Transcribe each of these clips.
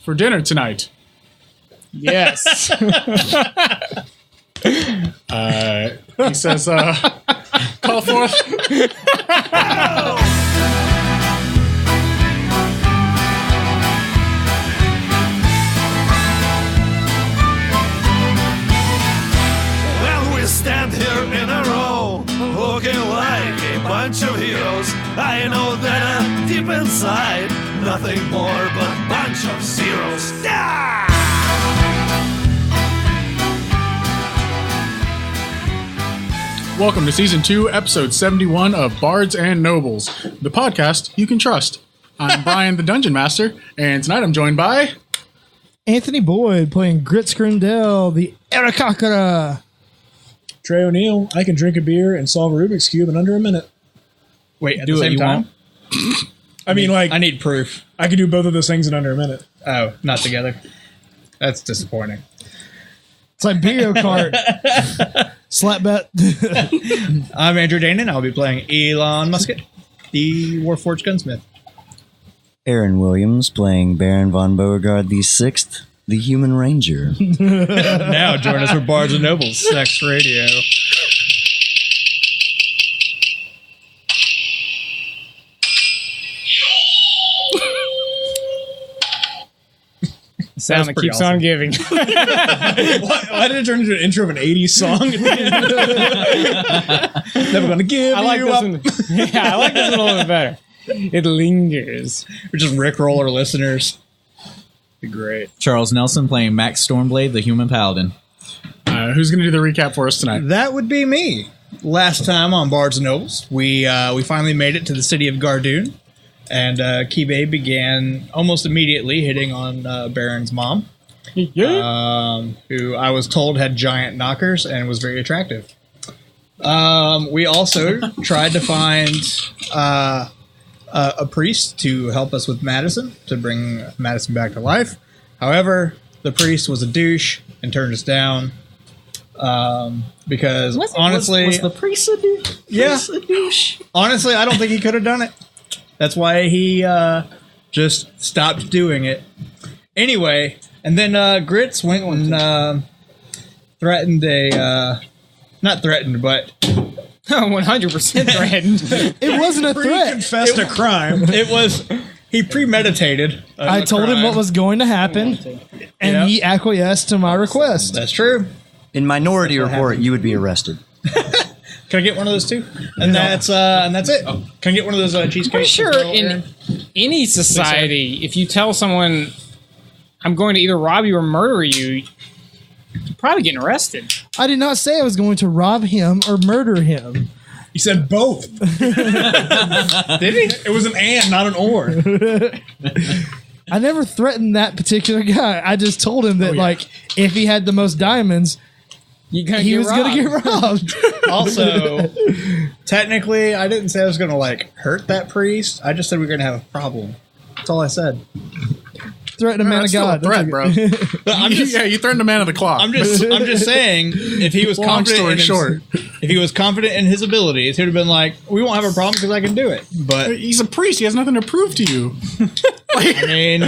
For dinner tonight. Yes. He says, call forth. Well, we stand here in a row, looking like a bunch of heroes. I know that deep inside, nothing more but a bunch of zeros. Ah! Welcome to Season 2, Episode 71 of Bards and Nobles, the podcast you can trust. I'm Brian, the Dungeon Master, and tonight I'm joined by... Anthony Boyd playing Gritz the Arakakara. Trey O'Neill, I can drink a beer and solve a Rubik's Cube in under a minute. Wait, at the same time? I mean, I need proof. I can do both of those things in under a minute. Oh, not together. That's disappointing. It's like Mario Kart. Slap bet. I'm Andrew Danon. I'll be playing Elon Musket, the Warforged Gunsmith. Aaron Williams playing Baron von Beauregard the Sixth, the Human Ranger. Now join us for Bards and Nobles Sex Radio. Sound that keeps on giving. Why did it turn into an intro of an 80s song? Never gonna give I like you this up. one. Yeah, I like this one a little bit better. It lingers. We just rickroll our listeners. Be great. Charles Nelson playing Max Stormblade, the Human Paladin. Who's going to do the recap for us tonight? That would be me. Last time on Bards and Nobles, we finally made it to the city of Gardoon. And Kibe began almost immediately hitting on Baron's mom, who I was told had giant knockers and was very attractive. We also tried to find a priest to help us with Madison, to bring Madison back to life. However, the priest was a douche and turned us down. Because honestly... Was the priest a douche? Yeah. Honestly, I don't think he could have done it. That's why he just stopped doing it. Anyway, and then Gritz went and threatened a... not threatened, but... 100% threatened. It wasn't a threat. Confessed a crime. It was... He premeditated. I told him what was going to happen, and he acquiesced to my request. That's true. In Minority Report, you would be arrested. Can I get one of those too? And that's it. Can I get one of those cheesecakes? I'm sure in any society, if you tell someone, I'm going to either rob you or murder you, you're probably getting arrested. I did not say I was going to rob him or murder him. He said both. Did he? It was an and, not an or. I never threatened that particular guy. I just told him that, if he had the most diamonds, he was going to get robbed. Also, technically, I didn't say I was going to hurt that priest. I just said we were going to have a problem. That's all I said. Threaten a man of God. Threat, bro. You threatened a man of the clock. I'm just saying, if he was if he was confident in his abilities, he would have been like, "We won't have a problem because I can do it." But He's a priest. He has nothing to prove to you. I mean,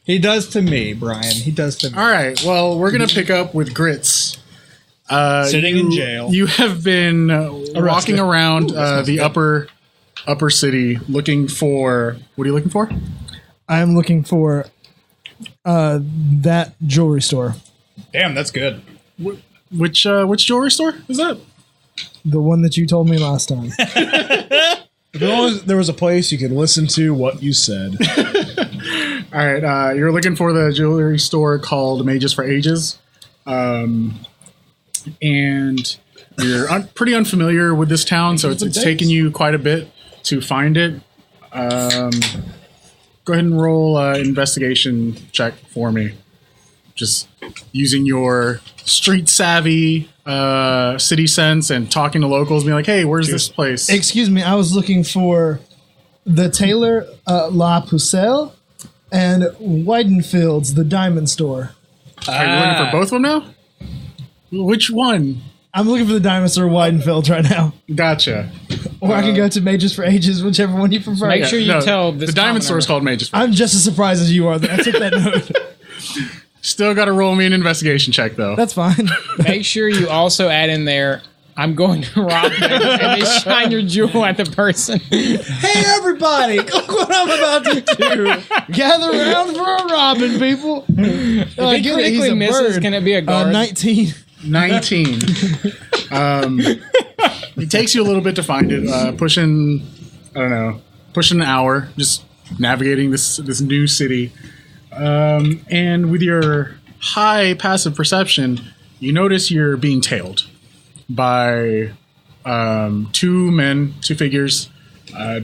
he does to me, Brian. He does to me. All right. Well, we're going to pick up with Gritz. Sitting in jail. You have been walking around the upper city looking for... What are you looking for? I'm looking for that jewelry store. Damn, that's good. Which jewelry store is that? The one that you told me last time. If only there was a place you could listen to what you said. All right. You're looking for the jewelry store called Mages for Ages. And you're pretty unfamiliar with this town, so it's taken you quite a bit to find it. Go ahead and roll an investigation check for me. Just using your street savvy, city sense, and talking to locals, being like, "Hey, where's this place?" Excuse me, I was looking for the tailor La Pucelle and Weidenfield's, the diamond store. Are you looking for both of them now? Which one? I'm looking for the diamond store Weidenfeld right now. Gotcha. Or I can go to Mages for Ages, whichever one you prefer. Make sure you tell the this diamond store is called Mages. I'm just as surprised as you are that I took that note. Still got to roll me an investigation check though. That's fine. Make sure you also add in there, I'm going to rob them, and then shine your jewel at the person. Hey, everybody! Look what I'm about to do. Gather around for a robin, people. If he critically misses, can it be a guard? 19. 19. It takes you a little bit to find it. Pushing an hour, just navigating this new city. And with your high passive perception, you notice you're being tailed by two figures.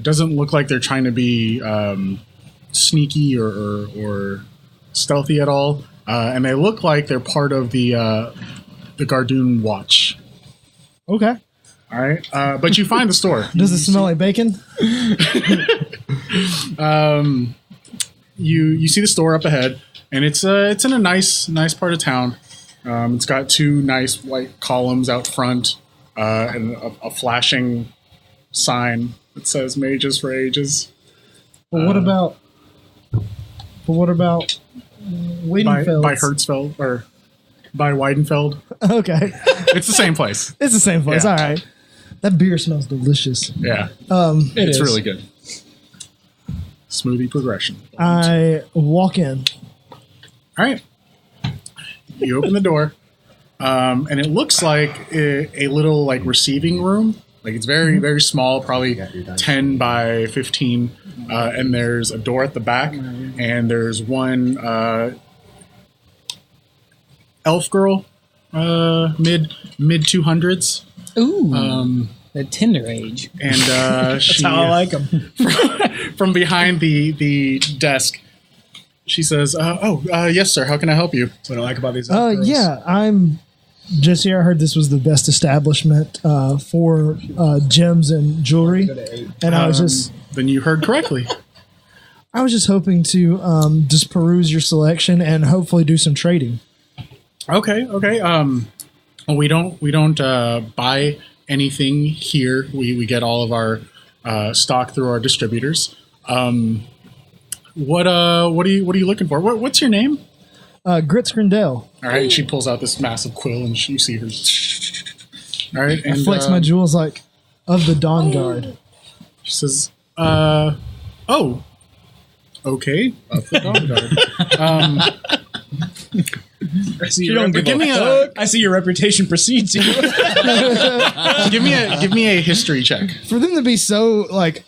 Doesn't look like they're trying to be sneaky or stealthy at all. And they look like they're part of the Gardoon Watch. Okay. All right. But you find the store. Does it smell like bacon? You see the store up ahead, and it's in a nice part of town. It's got two nice white columns out front, and a flashing sign that says "Mages for Ages." But what about Weidenfeld? By Hertzfeld or by Weidenfeld? Okay, it's the same place. It's the same place. Yeah. All right. That beer smells delicious. Yeah, it's really good. Smoothie progression. I walk in. All right. You open the door, and it looks like a little like receiving room. Like it's very, very small, probably 10 by 15. And there's a door at the back, and there's one elf girl, mid 200s. Ooh. The Tinder age. And That's how I like them. From behind the desk, she says, yes, sir. How can I help you? That's what I like about these girls. Yeah, I'm just here. I heard this was the best establishment for gems and jewelry. And I was just... Then you heard correctly. I was just hoping to just peruse your selection and hopefully do some trading. Okay. Well, we don't buy anything here. We get all of our stock through our distributors. What are you looking for? What's your name? Gritz Grindel. All right. She pulls out this massive quill, and you see her. All right. And I flex my jewels like of the Dawnguard. She says, "Oh, okay, of the Dawnguard." I see your reputation precedes you. Give me a history check. For them to be so like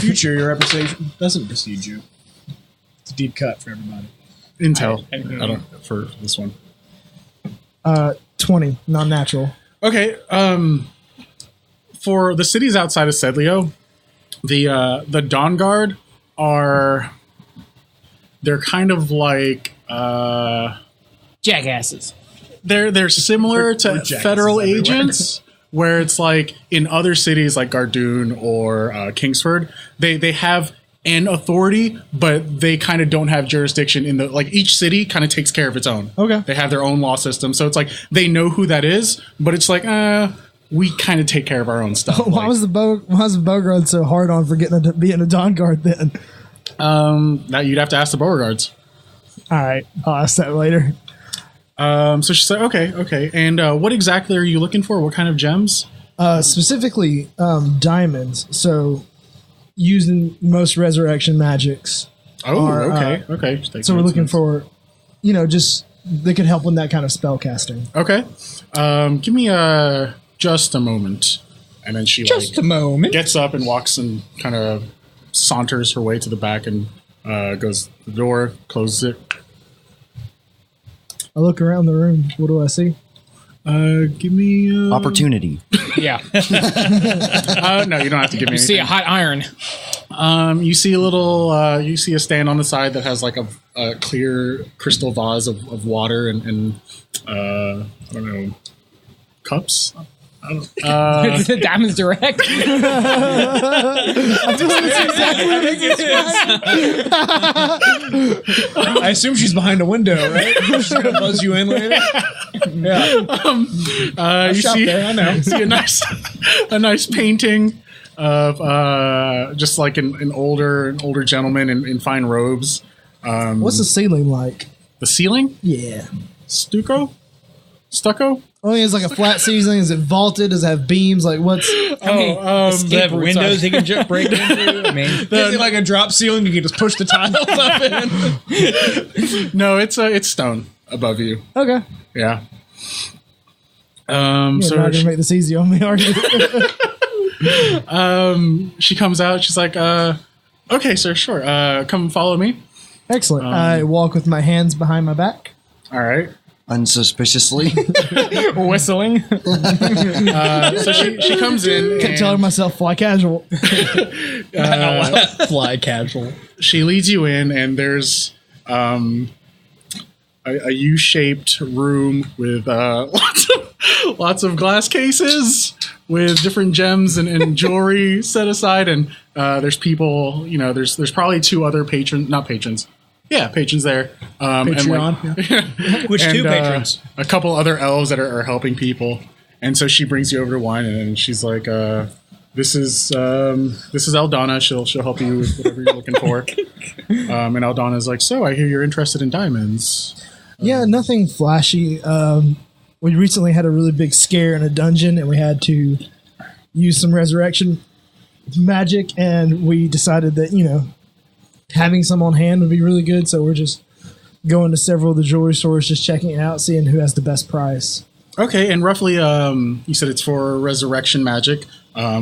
Future, your reputation doesn't precede you. It's a deep cut for everybody. Intel. I don't for this one. 20, non-natural. Okay. For the cities outside of Sedlio, the Dawnguard they're kind of like jackasses. They're similar to federal agents, where it's like in other cities like Gardoon or Kingsford, they have an authority, but they kind of don't have jurisdiction in the like each city kind of takes care of its own. Okay. They have their own law system, so it's like they know who that is, but it's like we kind of take care of our own stuff. Why was the Beauregard so hard on for being a Dawnguard then? Now you'd have to ask the Beauregards. All right, I'll ask that later. So she said, okay. And what exactly are you looking for? What kind of gems? Specifically, diamonds. So using most resurrection magics. Oh, are, okay. So we're looking for, just they could help with that kind of spell casting. Okay. Give me just a moment. And then she A moment. gets up and walks and kind of saunters her way to the back and goes to the door, closes it. I look around the room. What do I see? Give me Opportunity. Yeah. no, you don't have to give me You see a hot iron. You see a little. You see a stand on the side that has like a clear crystal vase of water and I don't know, cups. Diamonds Direct. I assume she's behind a window, right? She's gonna buzz you in later. Yeah. You see, there, I know. you see a nice painting of just like an older gentleman in fine robes. What's the ceiling like? The ceiling? Yeah. Stucco? Oh, it's like a flat ceiling. Is it vaulted? Does it have beams? Like what's? Does it have windows he can break into? I mean, Is it like a drop ceiling? You can just push the tiles up in. No, it's stone above you. Okay. Yeah. You're So not gonna make this easy on me, are you? she comes out. She's like, "Okay, sir, sure. Come follow me." Excellent. I walk with my hands behind my back. All right. Unsuspiciously. Whistling. So she comes in. Kept telling myself fly casual. Fly casual. She leads you in, and there's a U-shaped room with lots of glass cases with different gems and jewelry set aside, and there's people. There's probably two other patrons there. Patreon. which two patrons? A couple other elves that are helping people, and so she brings you over to wine, and she's like, "This is Aldana. She'll help you with whatever you're looking for." And Aldana's like, "So I hear you're interested in diamonds." Yeah, nothing flashy. We recently had a really big scare in a dungeon, and we had to use some resurrection magic, and we decided that having some on hand would be really good. So we're just going to several of the jewelry stores, just checking it out, seeing who has the best price. Okay, and roughly, you said it's for resurrection magic,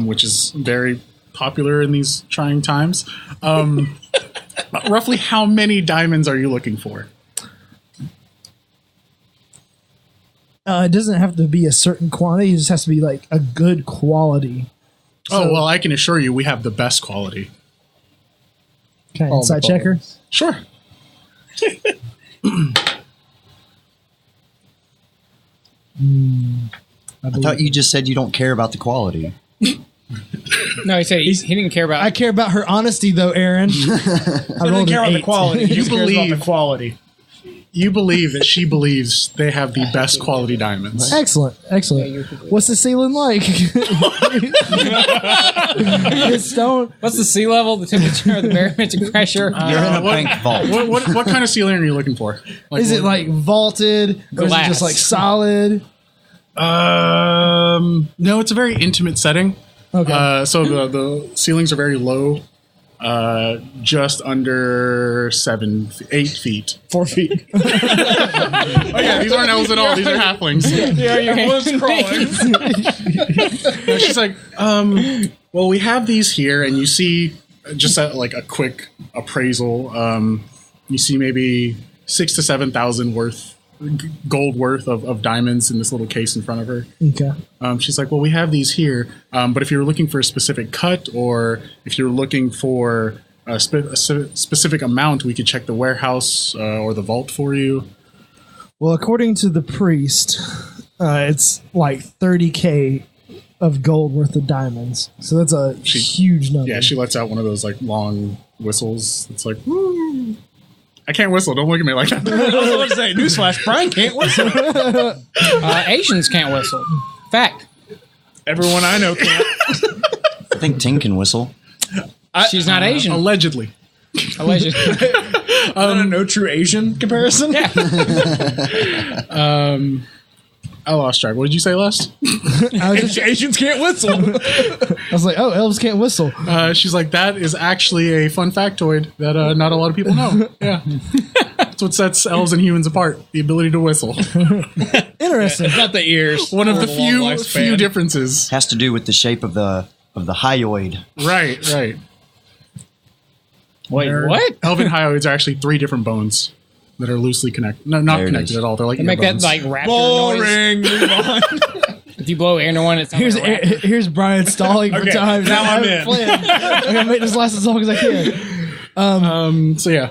which is very popular in these trying times. Roughly, how many diamonds are you looking for? It doesn't have to be a certain quantity. It just has to be like a good quality. Oh, well, I can assure you we have the best quality. Okay, insight checker. Sure. I thought you just said you don't care about the quality. No, he said he didn't care about. I care about her honesty, though, Aaron. I rolled care an about the 8. quality. You Just cares about believe- the quality. You believe that she believes they have the best quality diamonds. Excellent. What's the ceiling like? It's stone. What's the sea level, the temperature, the barometric pressure? You're in a bank vault. What kind of ceiling are you looking for? Is it like vaulted? Or is it just Glass. like solid? No, it's a very intimate setting. Okay. So the ceilings are very low, just under 8 feet. 4 feet. Oh yeah, these aren't elves at all. These are halflings. Yeah, your hands No, she's like, well, we have these here, and you see just like a quick appraisal. You see maybe 6,000 to 7,000 gold worth of diamonds in this little case in front of her. Okay. She's like, well, we have these here, but if you're looking for a specific cut, or if you're looking for a specific amount, we could check the warehouse or the vault for you. Well, according to the priest, it's like 30K of gold worth of diamonds. So that's a huge number. Yeah, she lets out one of those like long whistles. It's like, woo. I can't whistle. Don't look at me like that. I was about to say, newsflash, Brian can't whistle. Asians can't whistle. Fact. Everyone I know can't. I think Ting can whistle. She's not Asian. Allegedly. Alleged. Is that a no true Asian comparison? I lost track. What did you say last? Asians can't whistle. I was like, oh, elves can't whistle. She's like, that is actually a fun factoid that not a lot of people know. Yeah. That's what sets elves and humans apart. The ability to whistle. Interesting. Not the ears. One of or the long lifespan. few differences. Has to do with the shape of the hyoid. Right. Wait, what? Elven hyoids are actually 3 different bones that are loosely connected. No, not There it connected is. at all. They're like They make that earbuds. like raptor noise. Boring. Move on. If you blow air into one, it sounds like a raptor. Here's Brian stalling for Okay, time. now I'm I have a in. plan. I'm gonna make this last as long as I can. So yeah.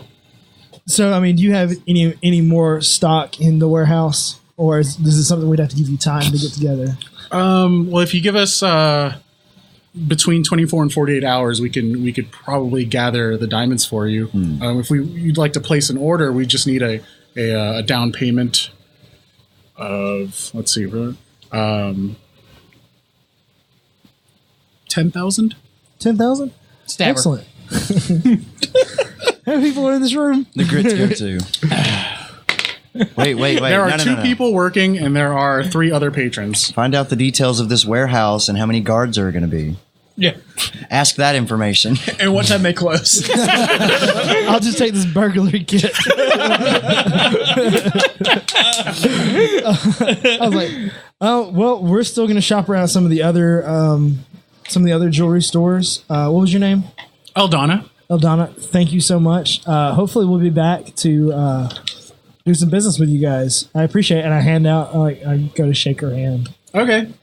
So, I mean, do you have any more stock in the warehouse, or is this something we'd have to give you time to get together? Well, if you give us between 24 and 48 hours, we could probably gather the diamonds for you. If you'd like to place an order, we just need a down payment of 10,000. 10,000? Stabber. Excellent. How many people are in this room? The Gritz go to. Wait. There are No, two no. people working, and there are 3 other patrons. Find out the details of this warehouse and how many guards are going to be. Yeah. Ask that information. And what time they close? I'll just take this burglary kit. I was like, oh well, we're still going to shop around some of the other jewelry stores. What was your name? Eldana. Thank you so much. Hopefully, we'll be back to do some business with you guys. I appreciate it, and I hand out. I go to shake her hand. Okay.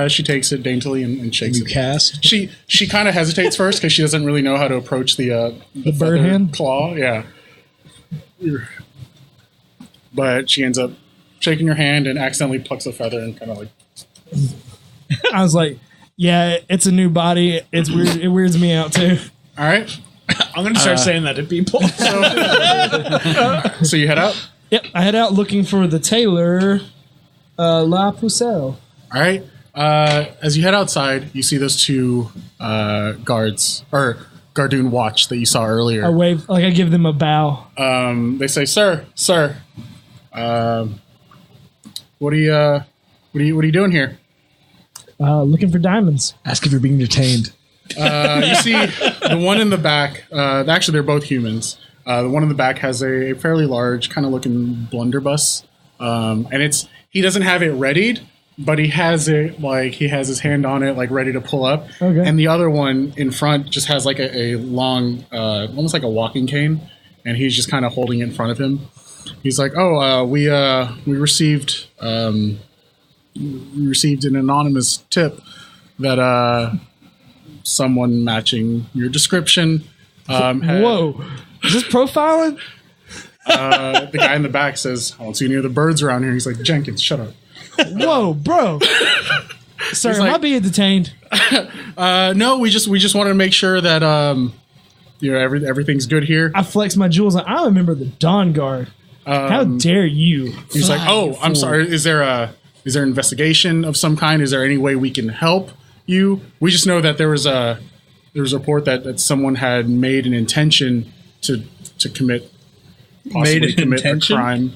She takes it daintily and shakes You it. cast. She kind of hesitates first because she doesn't really know how to approach the bird feather hand? claw. Yeah. But she ends up shaking her hand and accidentally plucks a feather and kind of like. I was like, yeah, it's a new body. It's weird. It weirds me out too. All right. I'm going to start saying that to people. So you head out. Yep, I head out looking for the tailor, La Pucelle. All right. As you head outside, you see those 2 guards or Gardoon watch that you saw earlier. I wave, I give them a bow. They say, "Sir, what are you doing here?" Looking for diamonds. Ask if you're being detained. You see the one in the back. Actually, they're both humans. The one in the back has a fairly large, kind of looking blunderbuss, and he doesn't have it readied, but he has it he has his hand on it, ready to pull up. Okay. And the other one in front just has a long, almost like a walking cane, and he's just kind of holding it in front of him. He's like, "Oh, we received an anonymous tip that someone matching your description had." Whoa, is this profiling? The guy in the back says, "I don't see any other birds around here." He's like, "Jenkins, shut up." Whoa, bro. Sir, am I being detained? No, we just wanted to make sure that everything's good here. I flex my jewels. I remember the Dawnguard. How dare you? He's like, "Oh, I'm sorry. Is there an investigation of some kind? Is there any way we can help you? We just know that there was a report that someone had made an intention to possibly commit a crime."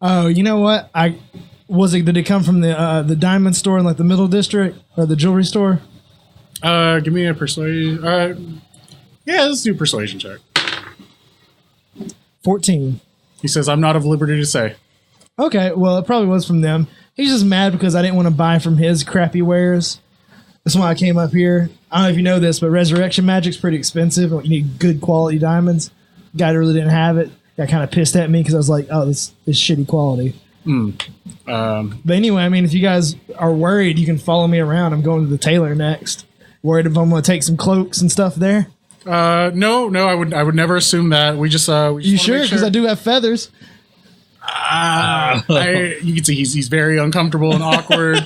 Oh, you know what? Did it come from the diamond store in the middle district or the jewelry store? Give me a persuasion. Yeah, let's do a persuasion check. 14. He says, "I'm not of liberty to say." Okay, well, it probably was from them. He's just mad because I didn't want to buy from his crappy wares. That's why I came up here. I don't know if you know this, but resurrection magic's pretty expensive. You need good quality diamonds. Guy really didn't have it. Got kind of pissed at me because I was like, "Oh, this is shitty quality." But anyway, I mean, if you guys are worried, you can follow me around. I'm going to the tailor next. Worried if I'm going to take some cloaks and stuff there? No, I would never assume that. We just You sure? Because I do have feathers. You can see he's very uncomfortable and awkward.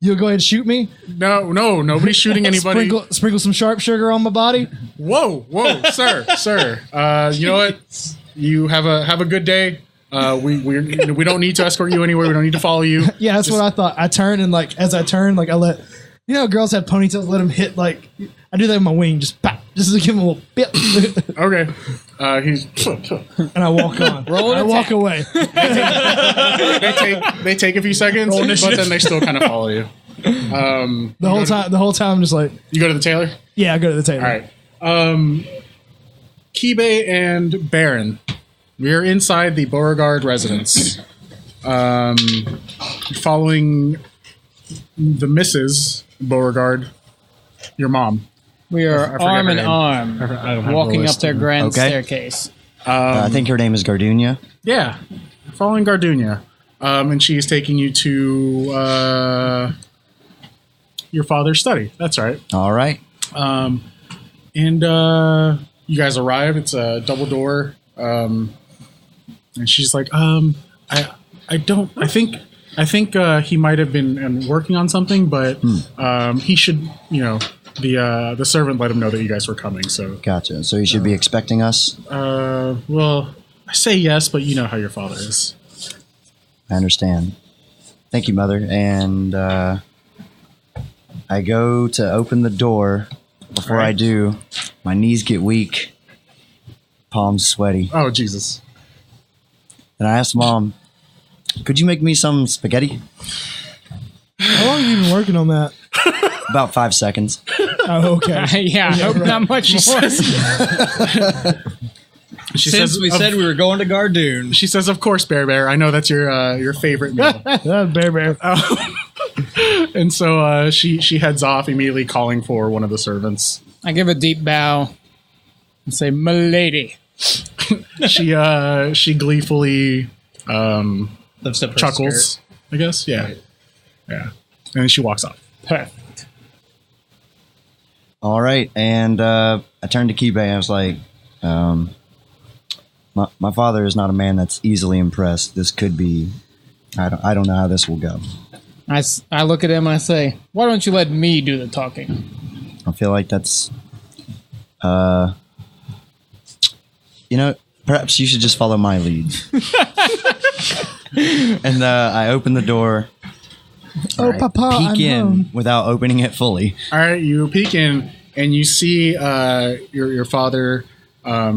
You'll go ahead and shoot me? No, nobody's shooting anybody. Sprinkle some sharp sugar on my body? Whoa, sir. You know what? You have a good day. We don't need to escort you anywhere. We don't need to follow you. Yeah, that's what I thought. I turn and as I turn, I let girls have ponytails. Let them hit I do that with my wing, just pop, just to give them a little bit. Okay. And I walk on. I walk away. They take a few seconds, but then they still kind of follow you. The whole time, I'm just like, you go to the tailor. Yeah, I go to the tailor. All right. Kibe and BreAnne, we are inside the Beauregard residence. Following the Mrs. Beauregard, your mom. We are arm in arm, I don't have walking the up list their here. grand Okay. staircase. I think her name is Gardunia. Yeah, following Gardunia. And she is taking you to your father's study. That's right. All right. And you guys arrive. It's a double door. And she's like, I think he might have been working on something, but he should, the servant let him know that you guys were coming. So Gotcha. So you should be expecting us. well, I say yes, but you know how your father is. I understand. Thank you, Mother. And I go to open the door. Before I do, my knees get weak, palms sweaty. Oh, Jesus. And I asked Mom, could you make me some spaghetti? How long have you been working on that? About 5 seconds. Oh, okay. Yeah, I hope not much more. Since we said we were going to Gardoon. She says, "Of course, Bear. I know that's your favorite meal." Bear. And so she heads off, immediately calling for one of the servants. I give a deep bow and say, "Milady." She gleefully Lifts up her chuckles. skirt. I guess, yeah, Right. yeah, and then she walks off. Perfect. All right. And I turned to Kibe and I was like, my father is not a man that's easily impressed. This could be, I don't know how this will go. I look at him and I say, "Why don't you let me do the talking?" I feel like that's, perhaps you should just follow my lead. And I open the door. Oh, Papa, I'm Peek in home. without opening it fully. All right, you peek in and you see your father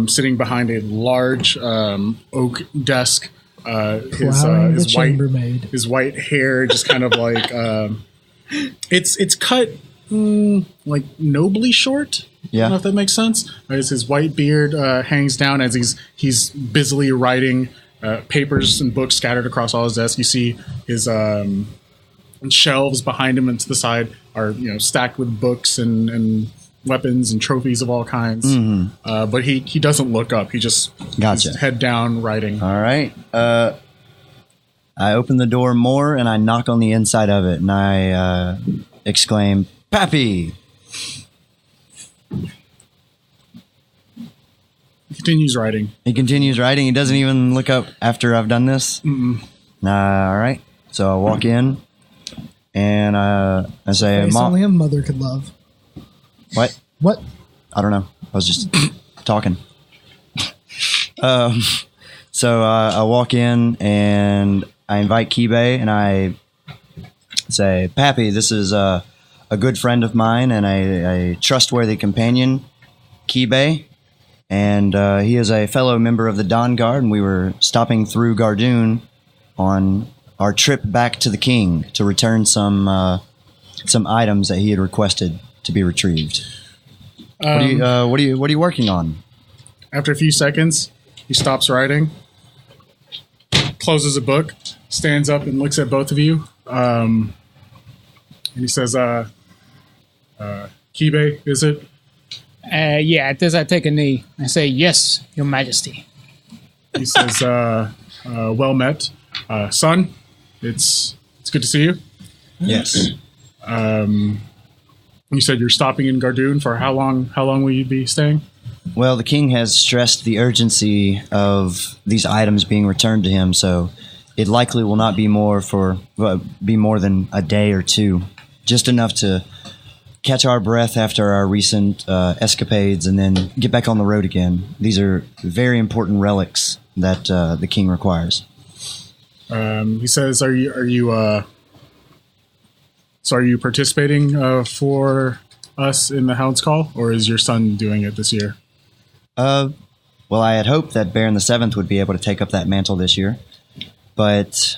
sitting behind a large oak desk. Plowing the chambermaid. His white hair just kind of like it's cut like nobly short. I don't know if that makes sense. As his white beard hangs down as he's busily writing papers and books scattered across all his desk. You see his shelves behind him and to the side are stacked with books and weapons and trophies of all kinds. Mm-hmm. But he doesn't look up. He just Gotcha. He's head down writing. All right. I open the door more and I knock on the inside of it and I exclaim, "Pappy!" He continues writing. He continues writing. He doesn't even look up after I've done this. All right. So I walk in and I say, Face "Mom." only a mother could love. What? What? I don't know. I was just talking. So I walk in and I invite Kibe and I say, "Pappy, this is a good friend of mine and a trustworthy companion, Kibe. And he is a fellow member of the Dawnguard, and we were stopping through Gardoon on our trip back to the king to return some items that he had requested to be retrieved." What are you working on? After a few seconds, he stops writing, closes a book, stands up and looks at both of you. And he says, "Kibe, is it?" Yeah, at this I take a knee. I say, "Yes, Your Majesty." He says, "Well met, son. It's good to see you." Yes. You said you're stopping in Gardoon for how long? How long will you be staying? Well, the king has stressed the urgency of these items being returned to him, so it likely will not be more than a day or two, just enough to catch our breath after our recent escapades, and then get back on the road again. These are very important relics that the king requires. He says, "Are you participating for us in the Hound's Call, or is your son doing it this year?" Well, I had hoped that Baron the Seventh would be able to take up that mantle this year, but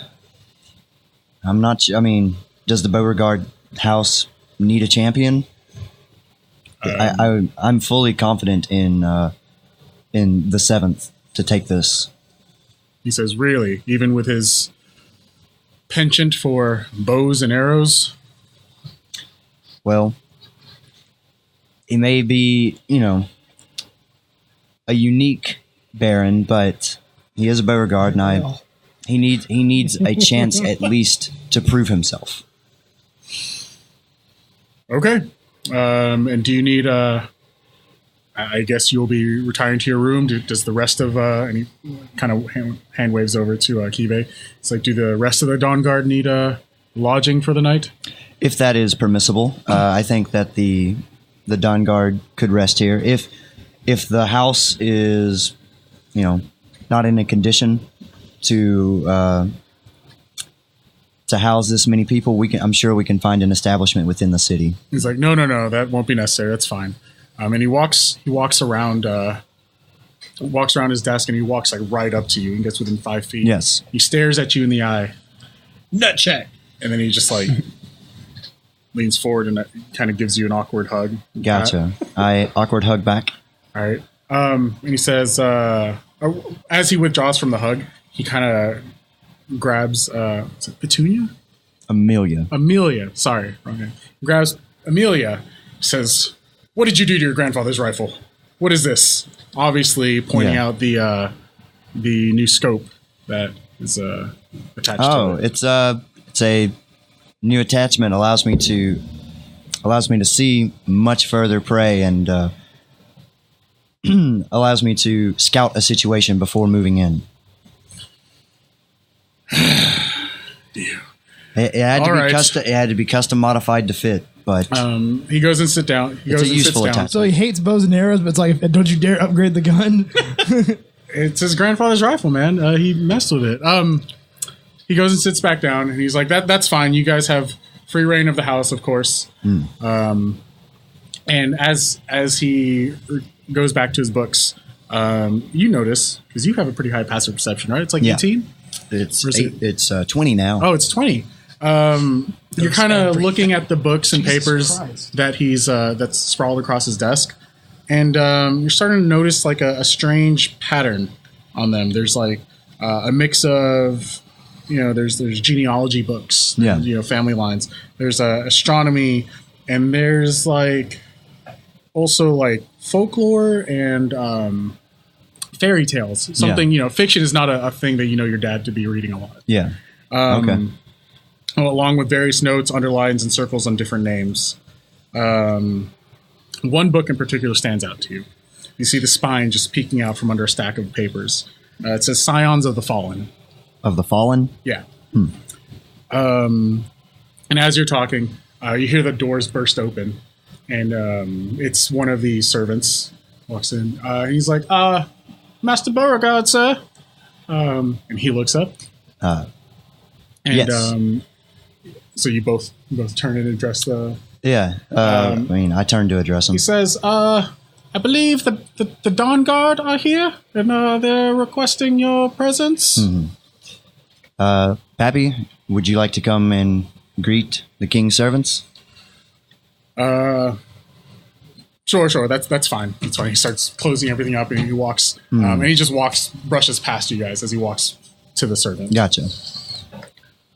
I'm not sure. I mean, does the Beauregard house need a champion? I'm fully confident in the Seventh to take this. He says, "Really? Even with his penchant for bows and arrows?" Well, he may be, a unique Baron, but he is a Beauregard, and he needs a chance at least to prove himself. Okay. And do you need I guess you'll be retiring to your room. Does the rest of and he kind of hand waves over to Kibe. It's like, do the rest of the Dawnguard need lodging for the night? If that is permissible, I think that the Dawnguard could rest here. If the house is, not in a condition to to house this many people, I'm sure we can find an establishment within the city. He's like, no, that won't be necessary. That's fine. And he walks around his desk, and he walks like right up to you and gets within 5 feet. Yes. He stares at you in the eye. Nut check. And then he just like leans forward and kind of gives you an awkward hug. Gotcha. I awkward hug back. All right. And he says, as he withdraws from the hug, he kind of grabs, is it Petunia? Amelia. Sorry. Wrong name. Grabs Amelia, says, what did you do to your grandfather's rifle? What is this? Obviously pointing out the new scope that is attached to it. It's a new attachment. Allows me to see much further prey and allows me to scout a situation before moving in. It had to be custom modified to fit, but he goes and sits down. It's a useful attachment. So he hates bows and arrows, but it's like, don't you dare upgrade the gun. It's his grandfather's rifle, man. He messed with it. He goes and sits back down, and he's like, "That's fine. You guys have free reign of the house, of course." And as he goes back to his books, you notice, because you have a pretty high passive perception, right? It's like 18. It's 20 now. Oh, it's 20. You're kind of looking at the books and papers that he's that's sprawled across his desk, and you're starting to notice like a strange pattern on them. There's like a mix of, there's genealogy books, family lines. There's astronomy, and there's like also like folklore and fairy tales. Something, fiction is not a thing that your dad to be reading a lot. Yeah. Okay. Along with various notes, underlines, and circles on different names. One book in particular stands out to you. You see the spine just peeking out from under a stack of papers. It says Scions of the Fallen. Of the Fallen? Yeah. And as you're talking, you hear the doors burst open. And it's one of the servants walks in. He's like, Master Beauregard, sir. And he looks up. Yes. So you both turn and address the... Yeah. I turned to address him. He says, I believe the Dawnguard are here, and they're requesting your presence. Pappy, would you like to come and greet the king's servants? Sure. That's fine. That's fine. He starts closing everything up, and he walks, and he just brushes past you guys as he walks to the servant. Gotcha.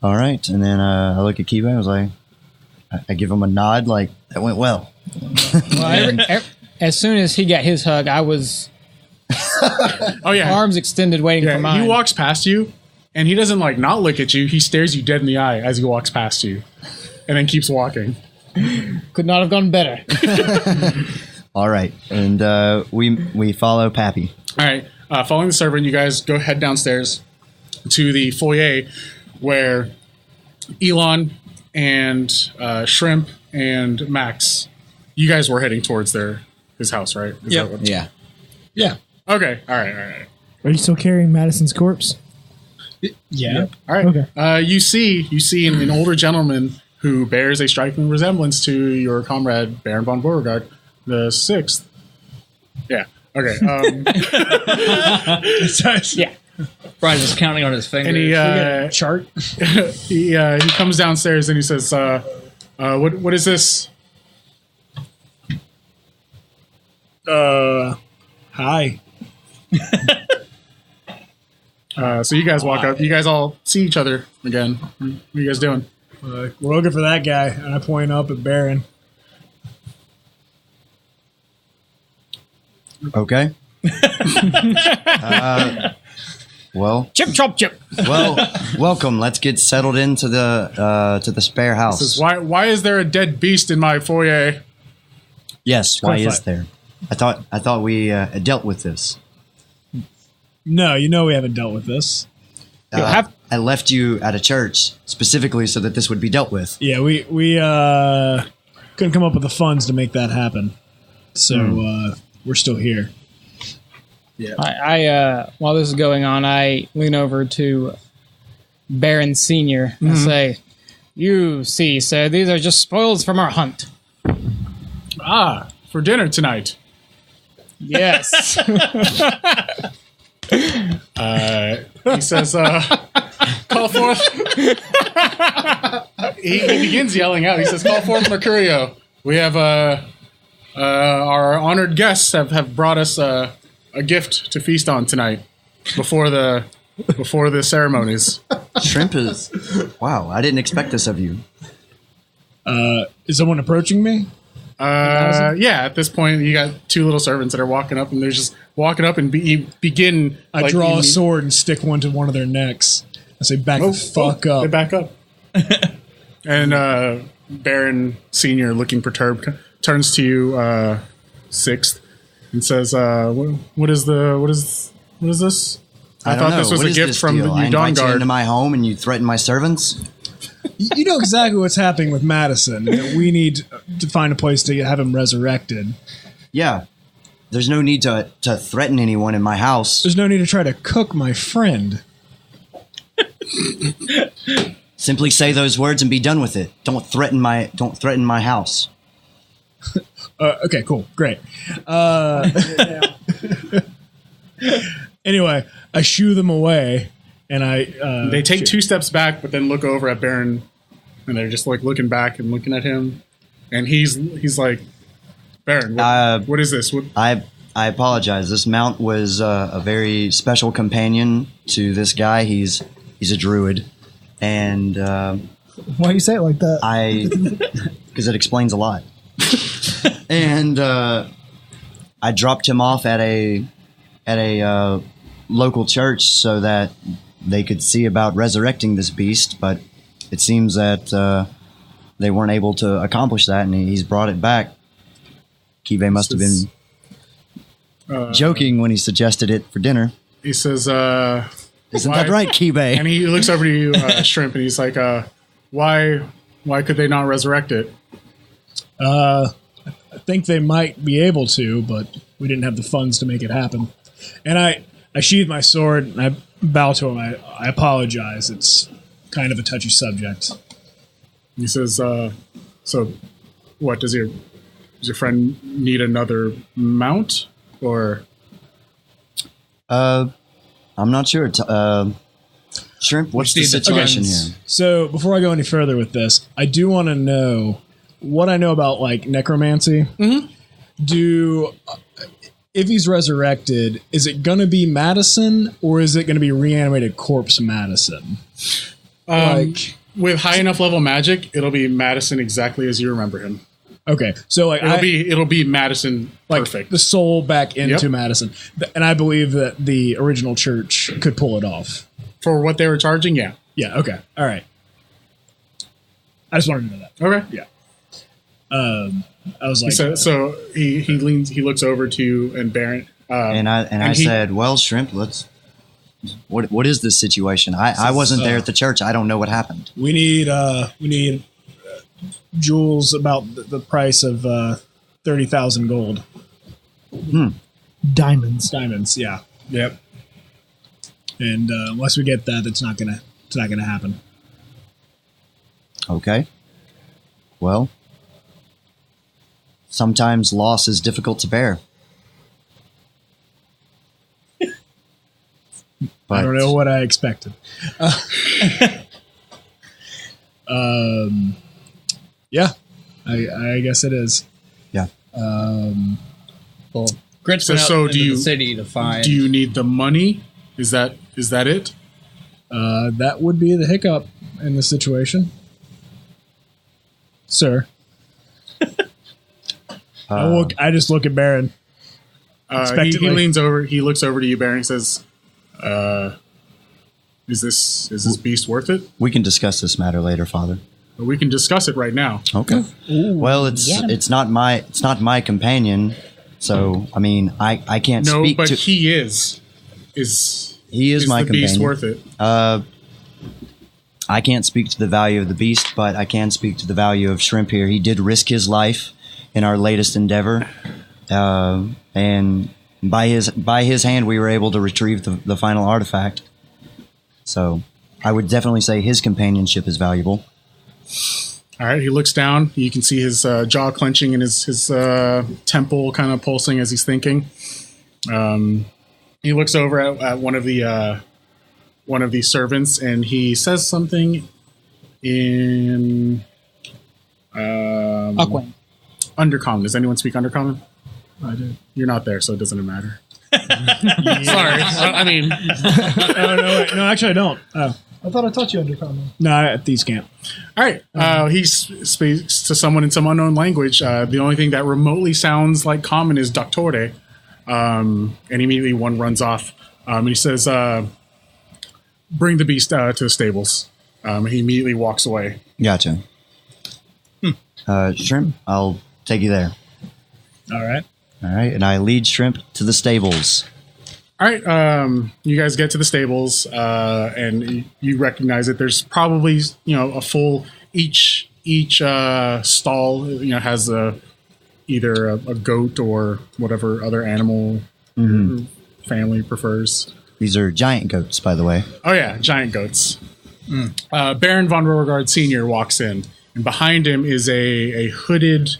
All right, and then I look at Kiba. I was like, I give him a nod, like that went well. As soon as he got his hug, I was arms extended, waiting for mine. He walks past you, and he doesn't not look at you. He stares you dead in the eye as he walks past you, and then keeps walking. Could not have gone better. All right, and we follow Pappy. All right, following the servant, you guys head downstairs to the foyer where Elon and Shrimp and Max, you guys were heading towards his house, right? Yeah. Okay. All right. Are you still carrying Madison's corpse? Yeah. All right. Okay. You see an older gentleman who bears a striking resemblance to your comrade Baron von Beauregard the Sixth. Yeah. Okay. Yeah. Brian was counting on his fingers. And he chart. he comes downstairs and he says, "What is this?" Hi. So you guys walk up. You guys all see each other again. What are you guys doing? We're looking for that guy, and I point up at Baron. Okay. Well, chip chop chip. Well, welcome. Let's get settled into the spare house. Says, why is there a dead beast in my foyer? Yes, why is there? I thought we dealt with this. No, we haven't dealt with this. I left you at a church specifically so that this would be dealt with. Yeah, we couldn't come up with the funds to make that happen, so we're still here. Yeah. I while this is going on, I lean over to Baron Senior and say, "You see, sir, these are just spoils from our hunt." Ah, for dinner tonight. Yes. He says, "Call forth." he begins yelling out. He says, "Call forth Mercurio. We have our honored guests have brought us a gift to feast on tonight before the ceremonies." Shrimp is. Wow, I didn't expect this of you. Is someone approaching me? Yeah. At this point, you got two little servants that are walking up, and they're just walking up and begin. I draw a sword and stick one to one of their necks. I say, "Back the fuck up." They back up. And Baron Senior, looking perturbed, turns to you, Sixth, and says, "What is this? I thought this was a gift from the I invite you Dawnguard." into my home and you threaten my servants. You know exactly what's happening with Madison. We need to find a place to have him resurrected. Yeah, there's no need to threaten anyone in my house. There's no need to try to cook my friend. Simply say those words and be done with it. Don't threaten my house. Okay, cool, great. Anyway, I shoo them away, and They take two steps back, but then look over at Baron, and they're just like looking back and looking at him, and he's like, "Baron, what is this?" I apologize. This mount was a very special companion to this guy. He's a druid, and Why do you say it like that? because it explains a lot. And I dropped him off at a local church so that they could see about resurrecting this beast, but it seems that they weren't able to accomplish that, and he's brought it back. Kibe must have been joking when he suggested it for dinner. He says, "Isn't that right, Kibe?" And he looks over to you, Shrimp, and he's like, "Why could they not resurrect it?" I think they might be able to, but we didn't have the funds to make it happen. And I sheathe my sword and I bow to him. I apologize. It's kind of a touchy subject. He says, "So, what does your friend need another mount, or?" I'm not sure. Shrimp, what's the situation here? So before I go any further with this, I do want to know what I know about like necromancy. Mm-hmm. If he's resurrected, is it going to be Madison or is it going to be reanimated corpse Madison? With high enough level magic, it'll be Madison exactly as you remember him. Okay, so like it'll be Madison like perfect. The soul back into Yep. Madison, and I believe that the original church could pull it off. For what they were charging, yeah. Yeah. Okay. All right. I just wanted to know that. Okay. Yeah. I was like, So he leans, he looks over to you and Baron, And I said, "Well, Shrimp, what is this situation? I wasn't there at the church. I don't know what happened." we need jewels about the price of 30,000 gold. Diamonds. Diamonds. Yeah. Yep. And unless we get that, it's not gonna happen. Okay. Well, sometimes loss is difficult to bear. But I don't know what I expected. Yeah, I guess it is. yeah. Well, Gritz went out So into the city to find. Do you need the money? Is that it? That would be the hiccup in the situation, sir. I just look at Baron. He Expectantly. leans over. He looks over to you, Baron. And says, "Is this beast worth it? We can discuss this matter later, Father. We can discuss it right now." Okay. Well, it's not my companion, so I mean I can't No, speak but to. he is. He is my the beast companion. worth it? I can't speak to the value of the beast, but I can speak to the value of Shrimp here. He did risk his life in our latest endeavor, and by his hand, we were able to retrieve the final artifact. So I would definitely say his companionship is valuable. All right, he looks down. You can see his jaw clenching and his temple kind of pulsing as he's thinking. He looks over at one of the servants, and he says something in Undercommon. Does anyone speak Undercommon? I do. You're not there, so it doesn't matter. Sorry. I mean, No, actually, I don't. Oh. I thought I taught you Undercommon. No, at these camp. all right. He speaks to someone in some unknown language. The only thing that remotely sounds like common is Doctore. And immediately one runs off. And he says, bring the beast to the stables. He immediately walks away. Gotcha. Shrimp, I'll take you there. All right. All right, and I lead Shrimp to the stables. All right, you guys get to the stables, and you recognize that there's probably a full each stall has either a goat or whatever other animal family prefers. These are giant goats, by the way. Oh yeah, giant goats. Baron von Beauregard Sr. walks in, and behind him is a hooded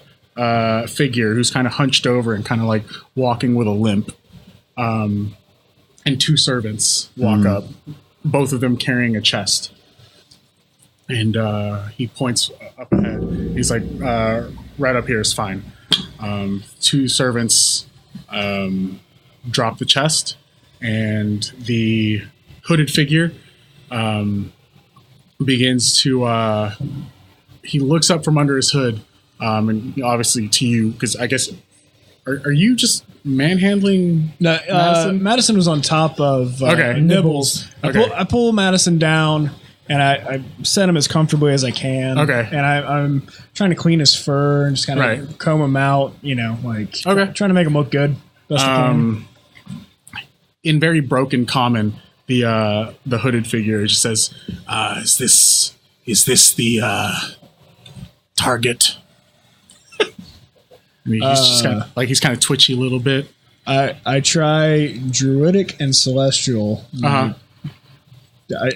figure who's kind of hunched over and kind of like walking with a limp. And two servants walk up, both of them carrying a chest. And he points up ahead. He's like, right up here is fine. Two servants drop the chest, and the hooded figure begins to... he looks up from under his hood, and obviously to you, because I guess... Are you just manhandling Madison? Madison was on top of Nibbles. Okay. I pull Madison down, and I set him as comfortably as I can. Okay. And I'm trying to clean his fur and just kind of comb him out, trying to make him look good. Best I can. In very broken common, the hooded figure just says, is this the target? I mean, he's just kind of twitchy a little bit. I try Druidic and Celestial.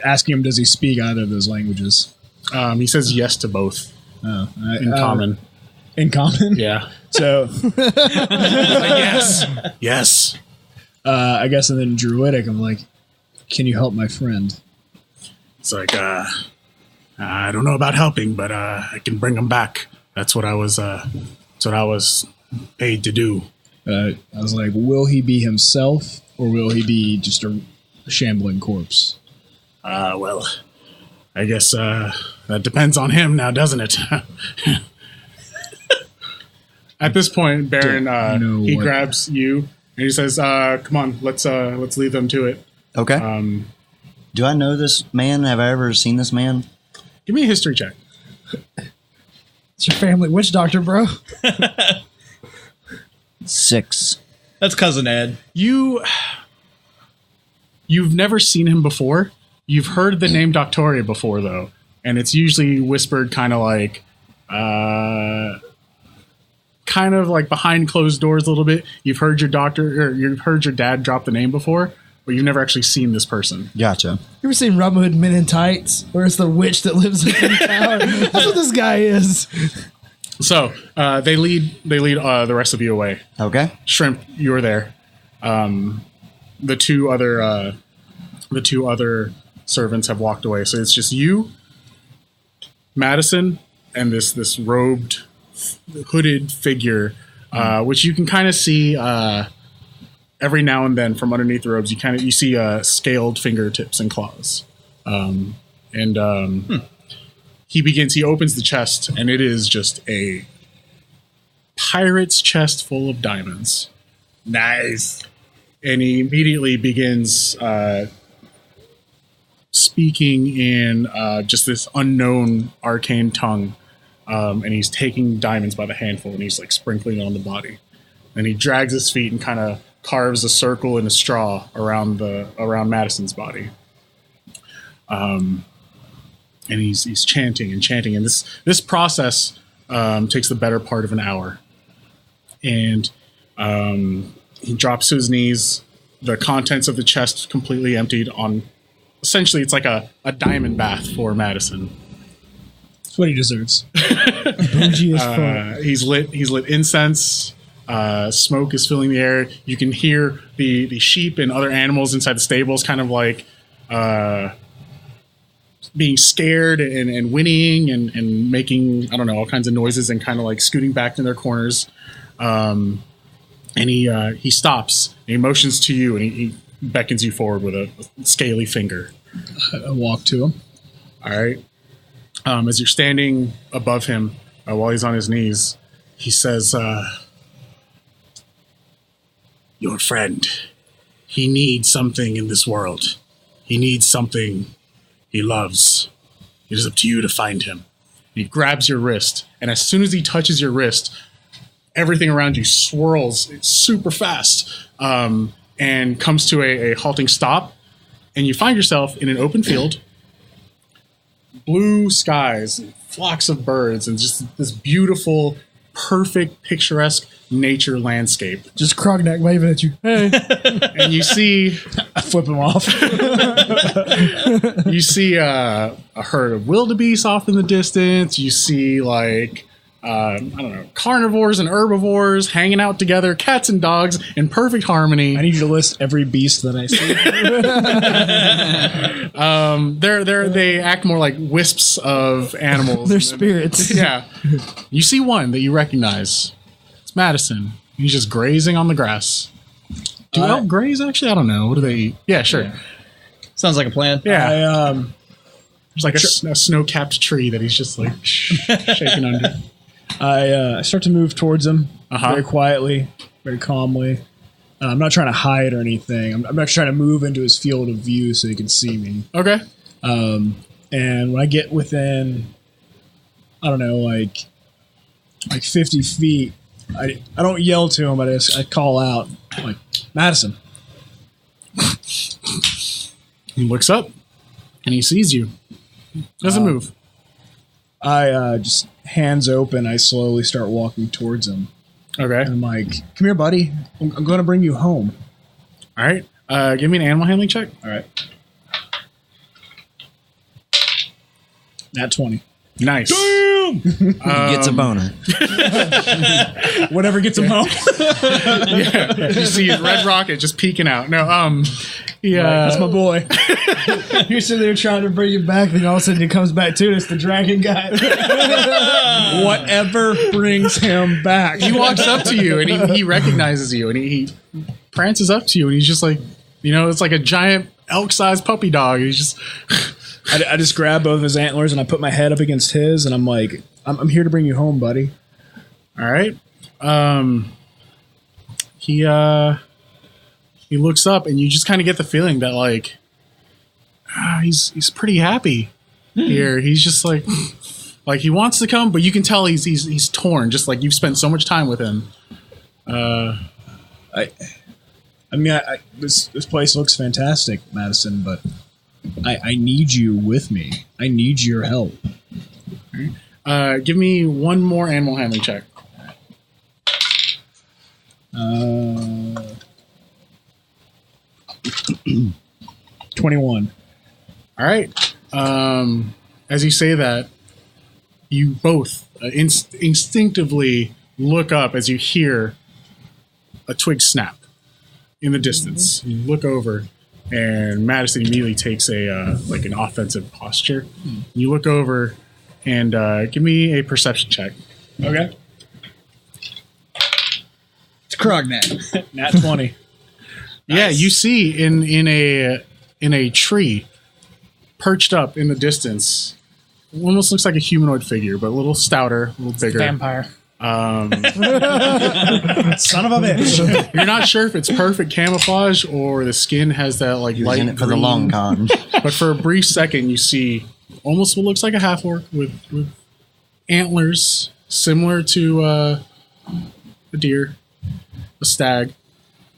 Asking him, does he speak either of those languages? He says yes to both. In common. In common? Yeah. So, yes. I guess, and then Druidic, I'm like, can you help my friend? It's like, I don't know about helping, but I can bring him back. That's what I was paid to do. I was like, will he be himself, or will he be just a shambling corpse? Well, I guess that depends on him now, doesn't it? At this point, Baron, he grabs you and he says, "Come on, let's lead them to it." Okay. Do I know this man? Have I ever seen this man? Give me a history check. It's your family witch doctor, bro. 6. That's Cousin Ed. You've never seen him before. You've heard the name Doctoria before, though, and it's usually whispered kind of like behind closed doors a little bit. You've heard your dad drop the name before, but you've never actually seen this person. Gotcha. You ever seen Robin Hood Men in Tights, where it's the witch that lives in the tower? That's what this guy is. So they lead the rest of you away. Okay. Shrimp, you're there. The two other servants have walked away, so it's just you, Madison, and this robed, hooded figure, which you can kind of see every now and then from underneath the robes. You see scaled fingertips and claws, He opens the chest, and it is just a pirate's chest full of diamonds. Nice. And he immediately begins speaking in just this unknown arcane tongue. And he's taking diamonds by the handful, and he's like sprinkling it on the body. And he drags his feet and kind of carves a circle in a straw around Madison's body. And he's chanting, and this process takes the better part of an hour. And he drops to his knees. The contents of the chest completely emptied on essentially it's like a diamond bath for Madison. That's what he deserves. Bougie as fuck. He's lit incense. Smoke is filling the air. You can hear the sheep and other animals inside the stables kind of like being scared and whinnying and making, I don't know, all kinds of noises and kind of like scooting back in their corners. And he stops. And he motions to you and he beckons you forward with a scaly finger. I walk to him. All right. As you're standing above him while he's on his knees, he says, your friend, he needs something in this world. He needs something he loves. It is up to you to find him. He grabs your wrist, and as soon as he touches your wrist, everything around you swirls super fast and comes to a halting stop, and you find yourself in an open field, blue skies, flocks of birds, and just this beautiful, perfect, picturesque nature landscape. Just Krognak waving at you. Hey. And you see... I flip him off. You see a herd of wildebeest off in the distance. You see, like, I don't know, carnivores and herbivores hanging out together, cats and dogs in perfect harmony. I need you to list every beast that I see. They act more like wisps of animals. They're spirits. Yeah. You see one that you recognize. It's Madison. He's just grazing on the grass. Do elk graze, actually? I don't know. What do they eat? Yeah, sure. Yeah. Sounds like a plan. Yeah. There's like a snow-capped tree that he's just like shaking under. I start to move towards him very quietly, very calmly. I'm not trying to hide or anything. I'm not trying to move into his field of view so he can see me. Okay. And when I get within, I don't know, like 50 feet, I don't yell to him. I call out, like, Madison. He looks up and he sees you. Doesn't move. I just hands open. I slowly start walking towards him. Okay. And I'm like, come here, buddy. I'm going to bring you home. All right. Give me an animal handling check. All right. Nat 20. Nice. Damn! Gets a boner. Whatever gets him home. Yeah. You see his red rocket just peeking out. No, That's my boy. You're sitting there trying to bring him back, then all of a sudden he comes back too, and it's the dragon guy. Whatever brings him back. he walks up to you and he recognizes you and he prances up to you and he's just like, it's like a giant elk-sized puppy dog. He's just... I just grab both of his antlers and I put my head up against his and I'm like, I'm here to bring you home, buddy. All right. He looks up and you just kind of get the feeling that like he's pretty happy here. He's just like he wants to come, but you can tell he's torn. Just like you've spent so much time with him. This place looks fantastic, Madison, but I need you with me. I need your help. Give me one more animal handling check. 21. All right. As you say that, you both instinctively look up as you hear a twig snap in the distance. You look over, and Madison immediately takes an offensive posture. You look over, and give me a perception check. Okay. It's Krognak. Nat 20. Yeah, you see in a tree, perched up in the distance, almost looks like a humanoid figure, but a little stouter, a little bigger. Vampire. Son of a bitch. You're not sure if it's perfect camouflage or the skin has that like He was light in it for the green. long con. But for a brief second, you see almost what looks like a half orc with antlers similar to a deer, a stag.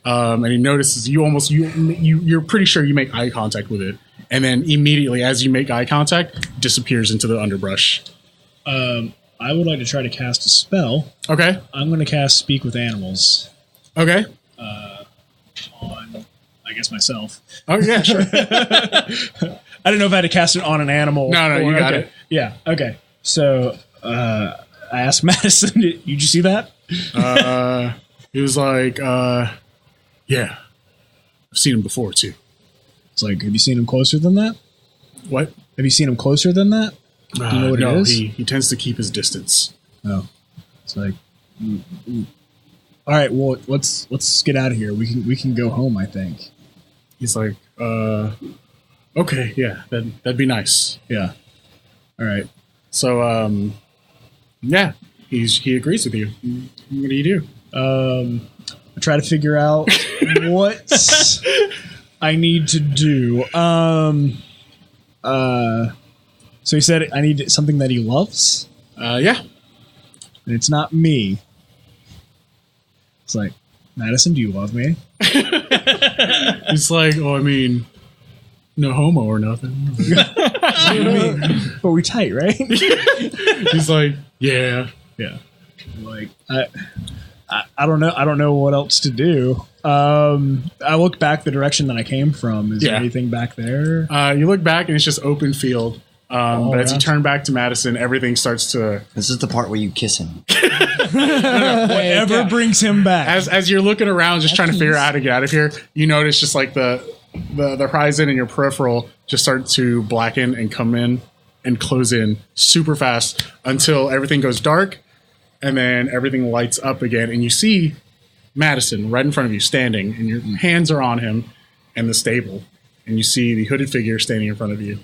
And he notices you're pretty sure you make eye contact with it, and then immediately as you make eye contact, disappears into the underbrush. I would like to try to cast a spell. Okay. I'm going to cast Speak with Animals Okay. on I guess myself. Oh yeah, sure. I didn't know if I had to cast it on an animal. No, you got it. Yeah. Okay. So I asked Madison, "Did you see that?" He was like, "Yeah, I've seen him before too." It's like, have you seen him closer than that? What? Have you seen him closer than that? Do you know what no, it is? he tends to keep his distance. Oh, it's like, all right. Well, let's get out of here. We can go home. I think. He's like, okay, yeah, that'd be nice. Yeah. All right. So, yeah, he agrees with you. What do you do? I try to figure out what I need to do. So he said I need something that he loves. Yeah. And it's not me. It's like, Madison, do you love me? He's like, oh, I mean, no homo or nothing. But we tight, right? He's like, yeah. Yeah. Like, I don't know. I don't know what else to do. I look back the direction that I came from. Is there anything back there? You look back and it's just open field. But as you right. turn back to Madison, everything starts to. This is the part where you kiss him. Whatever brings him back. As you're looking around, just trying to figure out how to get out of here, you notice just like the horizon and your peripheral just start to blacken and come in and close in super fast until everything goes dark, and then everything lights up again, and you see Madison right in front of you standing, and your hands are on him and the stable, and you see the hooded figure standing in front of you.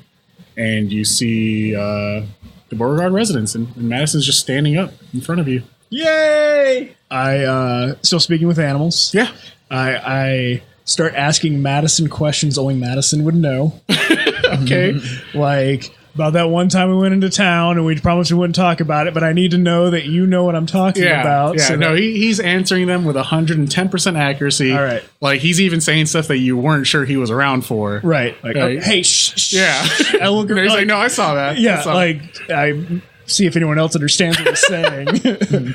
And you see the Beauregard residence, and Madison's just standing up in front of you. Yay! I still speaking with animals. Yeah. I start asking Madison questions only Madison would know. Okay. Like, about that one time we went into town and we promised we wouldn't talk about it, but I need to know that you know what I'm talking about. Yeah, so no, that- he's answering them with 110% accuracy. All right. Like, he's even saying stuff that you weren't sure he was around for. Right. Like, Right. oh, hey, shh. Yeah. I look No, he's like, no, I saw that. Yeah, I saw like, I see if anyone else understands what he's saying.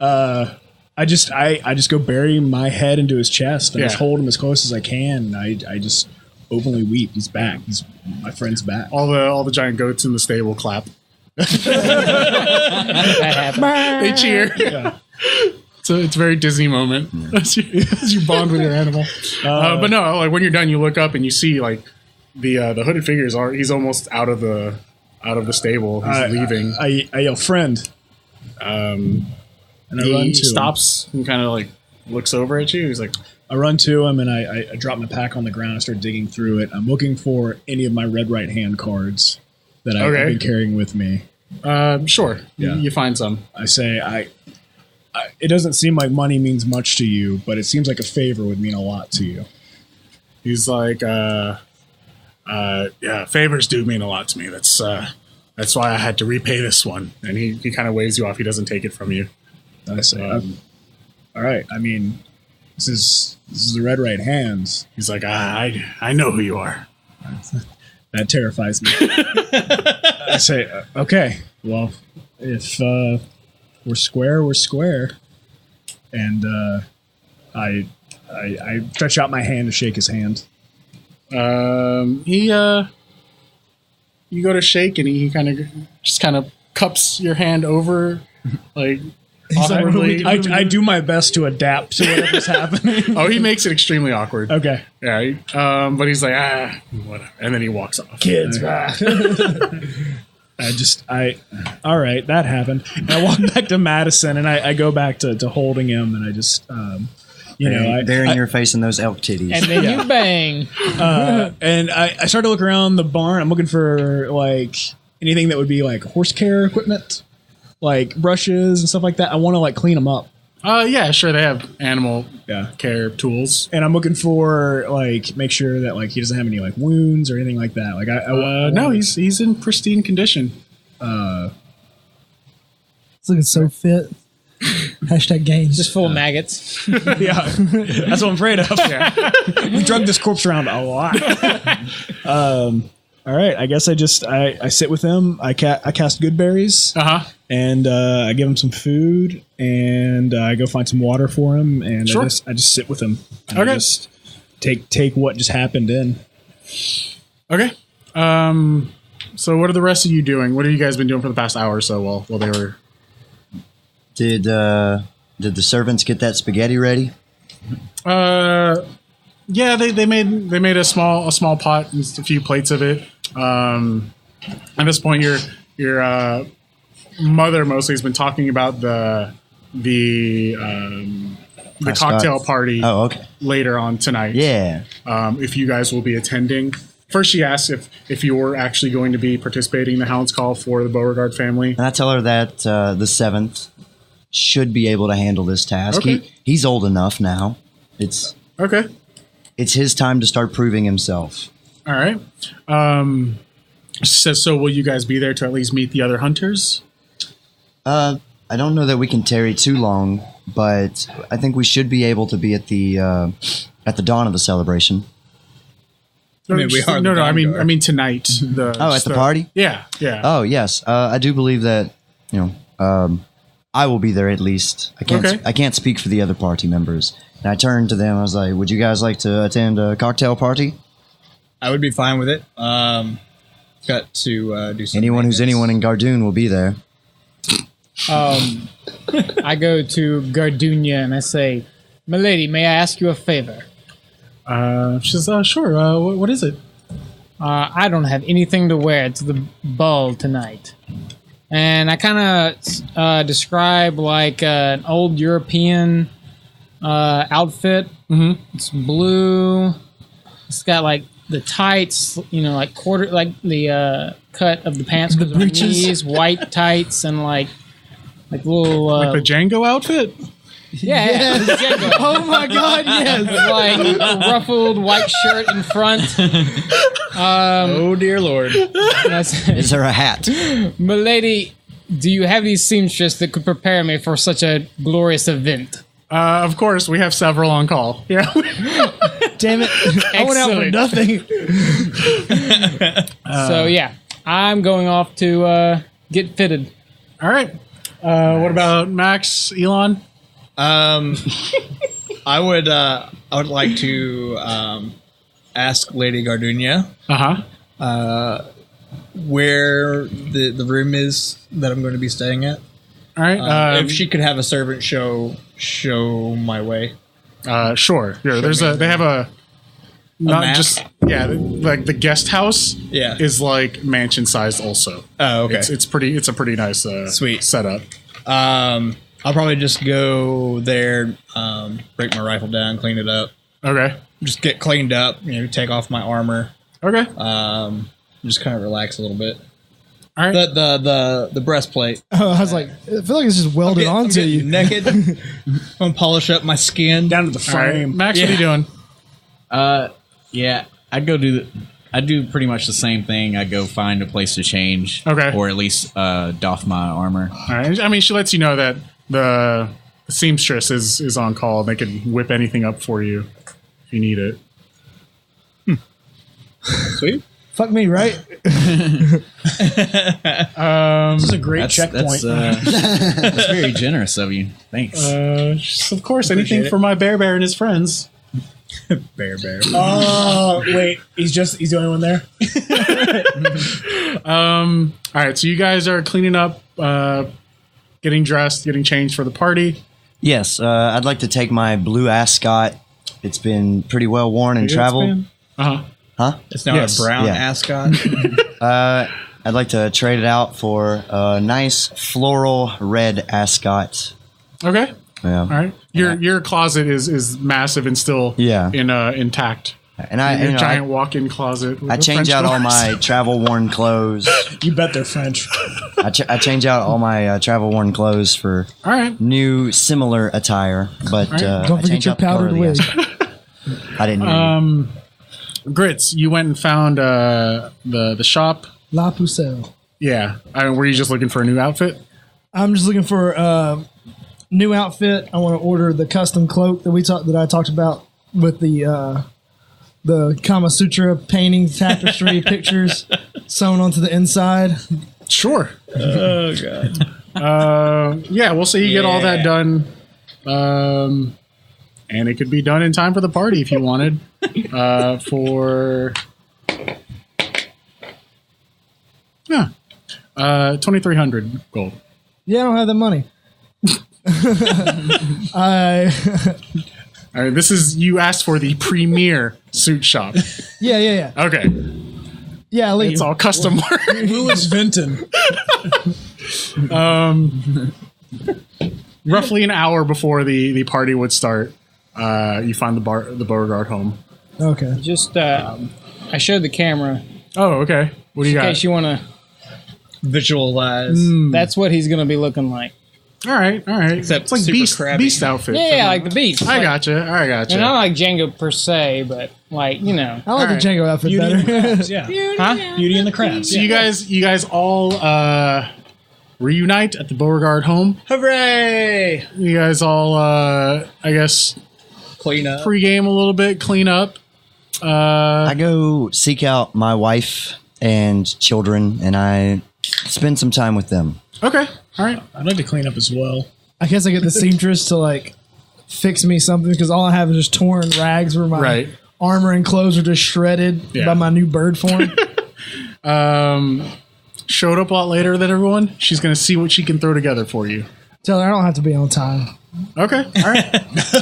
I just go bury my head into his chest and just hold him as close as I can. I just openly weep. He's back. He's my friend's back. all the giant goats in the stable clap. That happened. They cheer. Yeah. So it's a very Disney moment as you bond with your animal. But no, like when you're done, you look up and you see like the hooded figures are. He's almost out of the stable. He's leaving. I yell, friend. And I run he to stops and kind of like looks over at you. He's like, I run to him and I drop my pack on the ground and start digging through it. I'm looking for any of my red right hand cards that I've been carrying with me. sure. Yeah. You find some. I say, it doesn't seem like money means much to you, but it seems like a favor would mean a lot to you. He's like, yeah, favors do mean a lot to me. That's why I had to repay this one. And he kind of waves you off. He doesn't take it from you. I say, all right. I mean, this is the red right hands. He's like, I know who you are. That terrifies me. I say, okay, well, if we're square, we're square. And I stretch out my hand to shake his hand. You go to shake and he kind of cups your hand over, like awkwardly. I do my best to adapt to whatever's happening. Oh, he makes it extremely awkward. Okay. Yeah. But he's like, whatever. And then he walks off. Kids. All right, that happened. And I walk back to Madison and I go back to holding him and I just, They're in your face in those elk titties. And then you bang. and I start to look around the barn. I'm looking for like anything that would be like horse care equipment, like brushes and stuff like that. I want to like clean them up. Yeah, sure. They have animal Yeah. care tools. And I'm looking for like make sure that like he doesn't have any like wounds or anything like that. Like No, he's in pristine condition. It's looking so fit. Hashtag gains. Just full of maggots. yeah, that's what I'm afraid of. Yeah. We drug this corpse around a lot. All right, I guess I sit with him. I cast good berries. And I give him some food, and I go find some water for him, and Sure. I just sit with him. And Okay. take what just happened in. Okay. So what are the rest of you doing? What have you guys been doing for the past hour or so while they were? Did the servants get that spaghetti ready? Yeah, they made a small pot and a few plates of it. At this point, your mother mostly has been talking about the cocktail party. Oh, okay. Later on tonight. Yeah. If you guys will be attending. First, she asked if you were actually going to be participating in the Hound's Call for the Beauregard family. And I tell her that the 7th should be able to handle this task. Okay. He's old enough now. It's his time to start proving himself. All right. So will you guys be there to at least meet the other hunters? I don't know that we can tarry too long, but I think we should be able to be at the dawn of the celebration. No, I mean tonight. At the party? Yeah. Oh, yes. I do believe that, I will be there at least. I can't speak for the other party members. And I turned to them. I was like, would you guys like to attend a cocktail party? I would be fine with it. Got to do something. Anyone who's anyone in Gardoon will be there. I go to Gardunia and I say, "Milady, may I ask you a favor?" She says, "Sure. What is it?" I don't have anything to wear to the ball tonight. And I kind of describe like an old European outfit. Mm-hmm. It's blue. It's got like the tights, like quarter, like the cut of the pants, the breeches, knees, white tights, and like little like the Django outfit. Yeah. Django. Oh my God! Yes. Like a ruffled white shirt in front. Oh dear Lord! Is there a hat? Milady, do you have these seamstress that could prepare me for such a glorious event? Of course, we have several on call. Yeah. Damn it! I went out for nothing. So yeah, I'm going off to get fitted. All right. What about Max, Elon? I would like to ask Lady Gardunia. Where the room is that I'm going to be staying at. All right. If she could have a servant show my way. Sure. Yeah, they have a not just like the guest house. Yeah. Is like mansion sized also. Oh, okay. It's a pretty nice sweet setup. I'll probably just go there, break my rifle down, clean it up. Okay. Just get cleaned up, take off my armor. Okay. Just kind of relax a little bit. All right. The breastplate. Oh, I was like, I feel like it's just welded onto you. Naked. I'm gonna polish up my skin down to the frame. Right. Max, what are you doing? Yeah, I do pretty much the same thing. I go find a place to change. Okay. Or at least doff my armor. All right. I mean, she lets you know that the seamstress is on call. They can whip anything up for you if you need it. Sweet. Fuck me, right? This is a great checkpoint. That's very generous of you. Thanks. Of course, anything for my bear and his friends. Bear. Oh, wait. He's the only one there? All right, so you guys are cleaning up, getting dressed, getting changed for the party. Yes, I'd like to take my blue ascot. It's been pretty well worn and traveled. Huh? It's now a brown ascot. I'd like to trade it out for a nice floral red ascot. Okay. Yeah. All right. Your closet is massive and still intact. And I giant walk-in closet. I change out all my travel-worn clothes. You bet they're French. I change out all my travel-worn clothes for new similar attire. But don't forget your powdered wig. I didn't. Gritz, you went and found the shop. La Pucelle. Yeah. Were you just looking for a new outfit? I'm just looking for a new outfit. I want to order the custom cloak that I talked about with the Kama Sutra painting tapestry pictures sewn onto the inside. Sure. Oh God. Yeah, we'll say you get all that done. And it could be done in time for the party if you wanted. For 2,300 gold. Yeah, I don't have the money. All right, this is you asked for the premier suit shop. Yeah. Okay, Yeah, Lee. it's all custom work. Louis Vinton. Roughly an hour before the party would start, you find the Beauregard home. Okay. Just, I showed the camera Oh, okay. What do you in got? case you want to. Visualize. That's what he's going to be looking like. All right. Except it's like super beast crabby. outfit. Yeah, like the beast. I gotcha. And not like Django per se, but like, you know. I like Alright. the Django outfit Beauty and the better. Crabs, yeah. Huh? Beauty and the Crabs. So you guys all reunite at the Beauregard home. Hooray! You guys all I guess Clean up. pregame a little bit, clean up. I go seek out my wife and children, and I spend some time with them. Okay. All right. I'd like to clean up as well. I guess I get the seamstress to like fix me something because all I have is just torn rags where my Right. armor and clothes are just shredded Yeah. by my new bird form. Showed up a lot later than everyone. She's gonna see what she can throw together for you. Tell her I don't have to be on time. Okay. All right.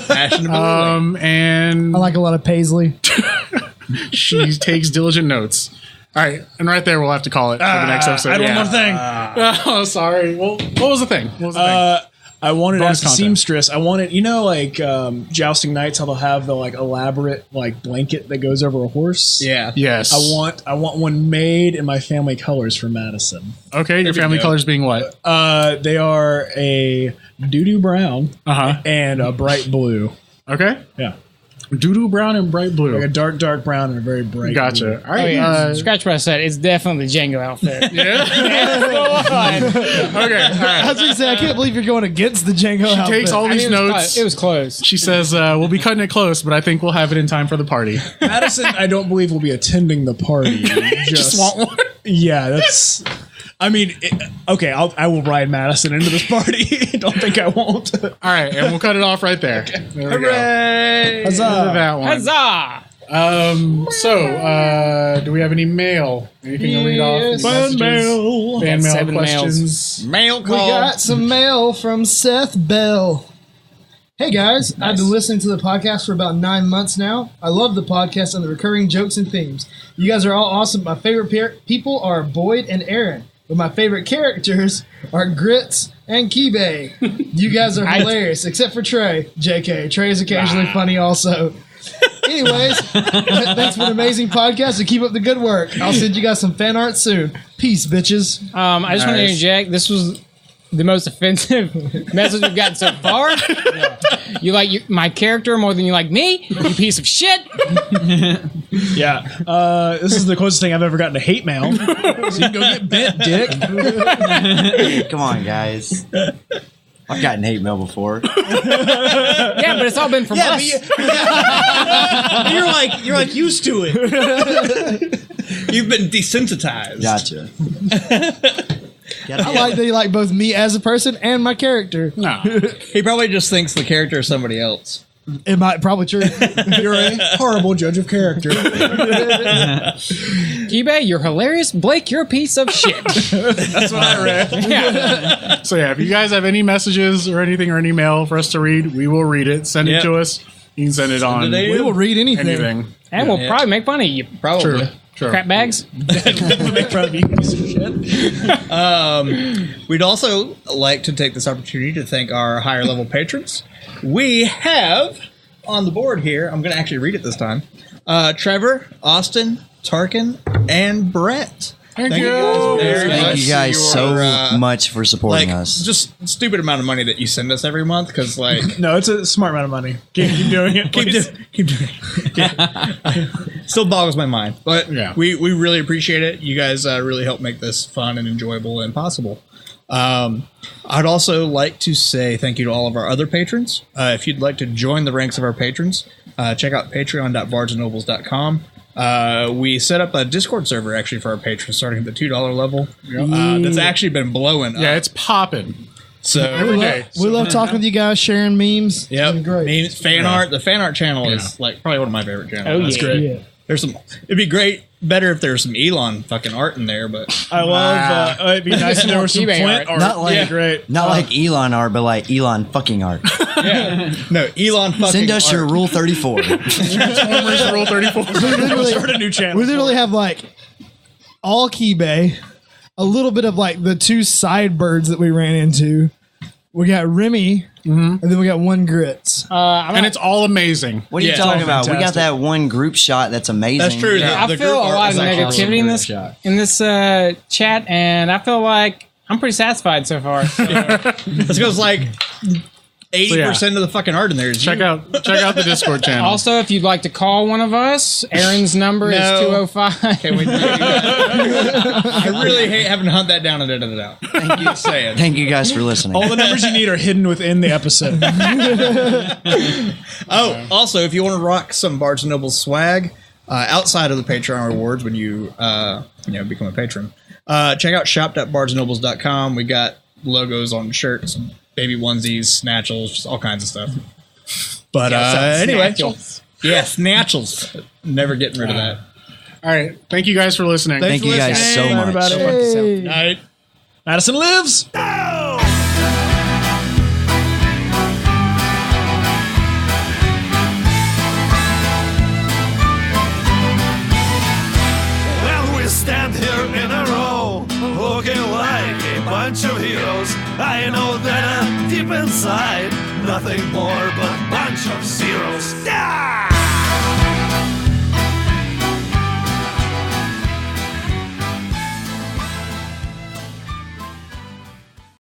Fashionable. And I like a lot of paisley. she takes diligent notes. All right, and right there we'll have to call it for the next episode. I had one more thing. Oh, sorry. Well, what was the thing? I wanted to Bonus ask the content. seamstress. I wanted, like jousting nights, how they'll have the like elaborate like blanket that goes over a horse. Yeah. Yes. I want one made in my family colors for Madison. Okay, your family colors being what? They are a doo-doo brown Uh-huh. and a bright blue. Okay. Yeah, Doo-doo brown and bright blue. like a dark brown and a very bright. Gotcha. blue. All Oh, right. yeah. Scratch what I said. It's definitely the Django outfit. Yeah. Okay. All right. I was going to say, I can't believe you're going against the Django outfit. Takes all these notes. It was close. She says, "We'll be cutting it close, but I think we'll have it in time for the party." Madison, I don't believe will be attending the party. Just want one. Yeah, that's. I mean, okay, I will ride Madison into this party. Don't think I won't. All right, and we'll cut it off right there. There we go. Hooray! End of that one. Huzzah! So, do we have any mail? Anything to read off? Any Fan messages? mail. Fan mail 7 questions. Mail We call. got some mail from Seth Bell. Hey guys, I've been listening to the podcast for about 9 months now. I love the podcast and the recurring jokes and themes. You guys are all awesome. My favorite people are Boyd and Aaron, but my favorite characters are Gritz and Kibay. You guys are hilarious, except for Trey. JK. Trey is occasionally funny also. Anyways, thanks for an amazing podcast and keep up the good work. I'll send you guys some fan art soon. Peace, bitches. I just want to Nice. interject. This was the most offensive message we've gotten so far. You like my character more than you like me, you piece of shit. Yeah, this is the closest thing I've ever gotten to hate mail. So you can go get bent, dick. Come on, guys. I've gotten hate mail before. Yeah, but it's all been from us. You're like used to it. You've been desensitized. Gotcha. I like that you like both me as a person and my character. No. He probably just thinks the character is somebody else. It might probably true. You're a horrible judge of character. Kibay, you're hilarious. Blake, you're a piece of shit. That's what I read. Yeah. So yeah, if you guys have any messages or anything or any mail for us to read, we will read it. Send it Yep. to us. You can send it on it in. We will read anything. anything. And we'll probably make fun of you. Probably. True. Crap bags. Make fun of you, piece of shit. We'd also like to take this opportunity to thank our higher level patrons. We have on the board here, I'm going to actually read it this time, Trevor, Austin, Tarken, and Brett. Thank you. guys very Thank much you guys for, so much for supporting like, us. just stupid amount of money that you send us every month, because, like... No, it's a smart amount of money. Keep doing it. Keep doing it. Still boggles my mind. But Yeah. we really appreciate it. You guys really help make this fun and enjoyable and possible. I'd also like to say thank you to all of our other patrons. If you'd like to join the ranks of our patrons, check out patreon.bardsnobles.com. We set up a Discord server actually for our patrons starting at the $2 level. That's actually been blowing up. Yeah, it's popping. So We love talking with you guys, sharing memes. It's yep, been great. memes, fan art. The fan art channel is like probably one of my favorite channels. Oh, That's yeah. great. Yeah. There's some. It'd be great, better if there was some Elon fucking art in there, but I love. It'd be nice if there was some eBay Flint art. art. Not like- Yeah, great. Not like Elon art, but like Elon fucking art. yeah, no Elon fucking. Send us your art. Rule 34. Transformers Rule 34. Start a new channel. We literally have like all Keybay, a little bit of like the 2 side birds that we ran into. We got Remy, and then we got one Gritz. And it's all amazing. What are you Yeah, talking it's all about? We got fantastic. that one group shot that's amazing. That's true. I The feel group a art lot is of actually negativity in really this shot. chat, and I feel like I'm pretty satisfied so far. So. This goes like 80% of the fucking art in there. Is Check you. out the Discord channel. Also, if you'd like to call one of us, Aaron's number is No. 205. Can we do that? I really hate having to hunt that down and edit it out. Thank you. Saying. Thank you guys for listening. All the numbers you need are hidden within the episode. Oh, also, if you want to rock some Bards Nobles swag outside of the Patreon rewards when you become a patron, check out shop.bardsnobles.com. We got logos on shirts, baby onesies, snatchels, just all kinds of stuff. But anyway, yeah, snatchels. Never getting rid of that. All right. Thank you guys for listening. Thank you guys so Hey, much. everybody. Hey. Night. Madison lives. Well, we stand here in a row, looking like a bunch of heroes. I know that deep inside, nothing more but a bunch of zeros.